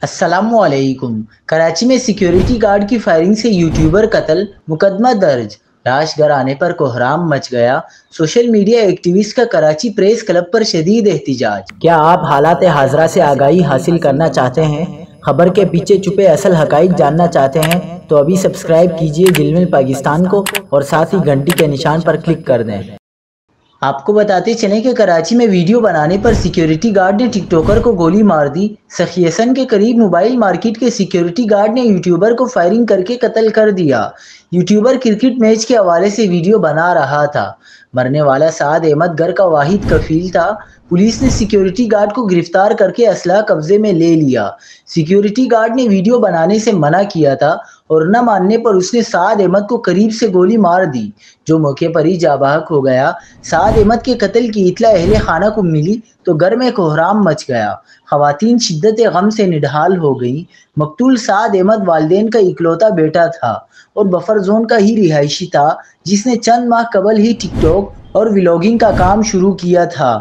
السلام علیکم۔ کراچی میں سیکیورٹی گارڈ کی فائرنگ سے یوٹیوبر قتل، مقدمہ درج۔ لاش گھر آنے پر کوہرام مچ گیا۔ سوشل میڈیا ایکٹیوسٹ کا کراچی پریس کلب پر شدید احتجاج۔ کیا آپ حالات حاضرہ سے آگاہی حاصل کرنا چاہتے ہیں؟ خبر کے پیچھے چھپے اصل حقائق جاننا چاہتے ہیں تو ابھی سبسکرائب کیجئے دل پاکستان کو اور ساتھ ہی گھنٹی کے نشان پر کلک کر دیں۔ آپ کو بتاتے چلیں کہ کراچی میں ویڈیو بنانے پر سیکیورٹی گارڈ نے ٹک ٹاکر کو گولی مار دی۔ سخیسن کے قریب موبائل مارکیٹ کے سیکیورٹی گارڈ نے یوٹیوبر کو فائرنگ کر کے قتل کر دیا۔ یوٹیوبر کرکٹ میچ کے حوالے سے ویڈیو بنا رہا تھا۔ مرنے والا سعد احمد گھر کا واحد کفیل تھا۔ پولیس نے سیکیورٹی گارڈ کو گرفتار کر کے اسلحہ قبضے میں لے لیا۔ سیکیورٹی گارڈ نے ویڈیو بنانے سے منع کیا تھا اور نہ ماننے پر اس نے سعد احمد کو قریب سے گولی مار دی، جو موقع پر ہی جاں بحق ہو گیا۔ سعد احمد کے قتل کی اطلاع اہل خانہ کو ملی تو گھر میں کوہرام مچ گیا۔ خواتین شدت غم سے نڈھال ہو گئیں۔ مقتول سعد احمد والدین کا اکلوتا بیٹا تھا اور بفر زون کا ہی رہائشی تھا، جس نے چند ماہ قبل ہی ٹک ٹاک اور ولاگنگ کا کام شروع کیا تھا۔